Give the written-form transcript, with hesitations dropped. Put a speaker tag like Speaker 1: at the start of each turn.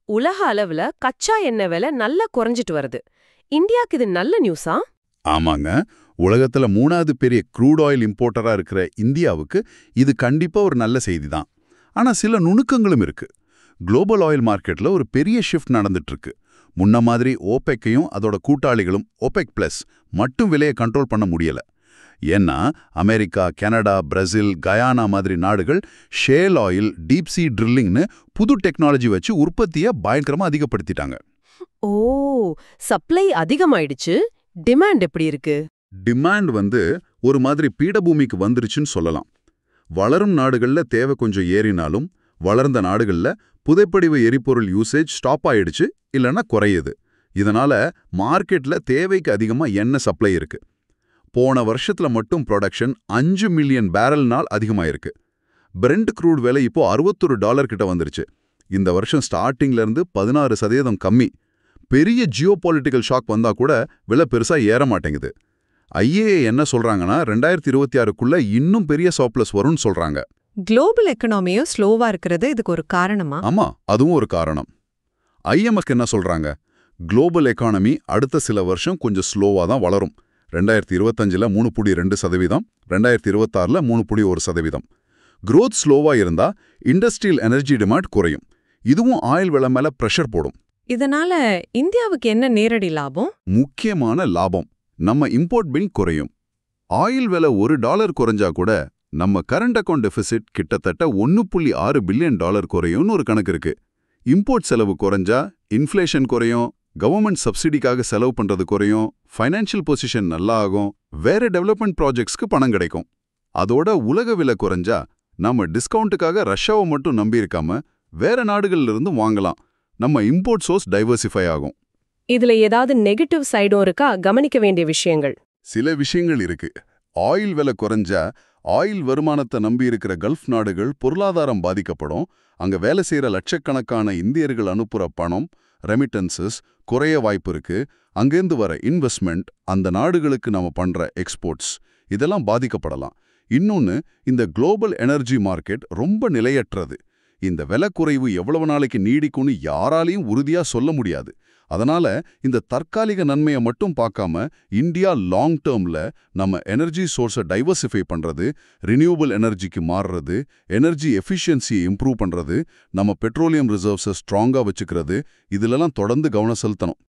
Speaker 1: உலக அளவுல கச்சா எண்ணெய் விலை நல்லா குறைஞ்சிட்டு வருது. இந்தியாக்கு இது நல்ல நியூஸா?
Speaker 2: ஆமாங்க. உலகத்துல 3வது பெரிய க்ரூட் ஆயில் இம்போர்ட்டரா இருக்கிற இந்தியாவுக்கு இது கண்டிப்பா ஒரு நல்ல செய்தி தான். ஆனா சில நுணுக்கங்களும் இருக்கு. குளோபல் ஆயில் மார்க்கெட்ல ஒரு பெரிய ஷிஃப்ட் நடந்துட்டு இருக்கு. முன்ன மாதிரி ஓபெக்கையும் அதோட கூட்டாளிகளும் ஓபெக் பிளஸ் மட்டும் விலையை கண்ட்ரோல் பண்ண முடியல. ஏன்னா அமெரிக்கா, கனடா, பிரேசில், கயானா மாதிரி நாடுகள் ஷேல் ஆயில், டீப் சீ ட்ரில்லிங்னு புது டெக்னாலஜி வச்சு உற்பத்தியை பயங்கரமா அதிகப்படுத்திட்டாங்க.
Speaker 1: ஓ, சப்ளை அதிகமாயிடுச்சு. டிமாண்ட் எப்படி இருக்கு?
Speaker 2: டிமாண்ட் ஒரு மாதிரி பீடபூமிக்கு வந்துருச்சுன்னு சொல்லலாம். வளரும் நாடுகள்ல தேவை கொஞ்சம் ஏறினாலும் வளர்ந்த நாடுகள்ல புதைப்படிவ எரிபொருள் யூசேஜ் ஸ்டாப் ஆயிடுச்சு, இல்லைன்னா குறையுது. இதனால மார்க்கெட்ல தேவைக்கு அதிகமா எண்ணெய் சப்ளை இருக்கு. போன வருஷத்துல மட்டும் ப்ரொடக்ஷன் 5 மில்லியன் பேரல் நாள் அதிகமாயிருக்கு. பிரெண்ட் க்ரூட் விலை இப்போ $61 கிட்ட வந்துருச்சு. இந்த வருஷம் ஸ்டார்டிங்ல இருந்து 16% கம்மி. பெரிய ஜியோபாலிட்டிக்கல் ஷாக் வந்தா கூட விலை பெருசா ஏற மாட்டேங்குது. ஐஏஏ என்ன சொல்றாங்கன்னா 2026க்குள்ள இன்னும் பெரிய சர்ப்ளஸ் வரும்னு சொல்றாங்க.
Speaker 3: குளோபல் எக்கனாமியும் ஸ்லோவா இருக்கிறது இதுக்கு ஒரு காரணமா?
Speaker 2: ஆமா, அதுவும் ஒரு காரணம். ஐஎம்எஃப் என்ன சொல்றாங்க? குளோபல் எக்கானமி அடுத்த சில வருஷம் கொஞ்சம் ஸ்லோவா தான் வளரும். 2025ல 3.2%, 2026ல 3.1%. growth ஸ்லோவா இருந்தா இண்டஸ்ட்ரியல் எனர்ஜி டிமாண்ட் குறையும். இதுவும் ஆயில் விலை மேல பிரஷர் போடும்.
Speaker 3: இதனால இந்தியாவுக்கு என்ன நேரடி லாபம்?
Speaker 2: முக்கியமான லாபம், நம்ம இம்போர்ட் பில் குறையும். ஆயில் விலை $1 குறைஞ்சா கூட நம்ம கரண்ட் அக்கவுண்ட் டெபிசிட் கிட்டத்தட்ட $1.6 பில்லியன் குறையும்னு ஒரு கணக்கு இருக்கு. இம்போர்ட் செலவு குறைஞ்சா இன்ஃப்ளேஷன் குறையும், கவர்மெண்ட் சப்சிடிக்காக செலவு பண்றது குறையும், ஃபைனான்ஷியல் பொசிஷன் நல்லா ஆகும், வேற டெவலப்மெண்ட் ப்ராஜெக்ட்ஸ்க்கு பணம் கிடைக்கும். அதோட உலக விலை குறைஞ்சா நம்ம டிஸ்கவுண்ட்டுக்காக ரஷ்யாவை மட்டும் நம்பியிருக்காம வேற நாடுகள்ல இருந்து வாங்கலாம். நம்ம இம்போர்ட் சோர்ஸ் டைவர்சிஃபை ஆகும்.
Speaker 1: இதுல ஏதாவது நெகட்டிவ் சைடும் இருக்கா? கவனிக்க வேண்டிய விஷயங்கள்
Speaker 2: சில விஷயங்கள் இருக்கு. ஆயில் விலை குறைஞ்சா ஆயில் வருமானத்தை நம்பி இருக்கிற கல்ஃப் நாடுகள் பொருளாதாரம் பாதிக்கப்படும். அங்க வேலை செய்யற லட்சக்கணக்கான இந்தியர்கள் அனுப்புற பணம், ரெமிட்டன்சஸ் குறைய வாய்ப்பு இருக்கு. அங்கேருந்து வர இன்வெஸ்ட்மெண்ட், அந்த நாடுகளுக்கு நம்ம பண்ற எக்ஸ்போர்ட்ஸ், இதெல்லாம் பாதிக்கப்படலாம். இன்னொன்னு, இந்த குளோபல் எனர்ஜி மார்க்கெட் ரொம்ப நிலையற்றது. இந்த விலை குறைவு எவ்வளவு நாளைக்கு நீடிக்கும்னு யாராலையும் உறுதியா சொல்ல முடியாது. அதனால இந்த தற்காலிக நன்மையை மட்டும் பார்க்காம இந்தியா லாங் டேர்ம்ல நம்ம எனர்ஜி சோர்ஸை டைவர்சிஃபை பண்றது, ரினியூவபிள் எனர்ஜிக்கு மாறுறது, எனர்ஜி எஃபிஷியன்சியை இம்ப்ரூவ் பண்றது, நம்ம பெட்ரோலியம் ரிசர்வ்ஸை ஸ்ட்ராங்கா வச்சுக்கிறது, இதுலலாம் தொடர்ந்து கவனம் செலுத்தணும்.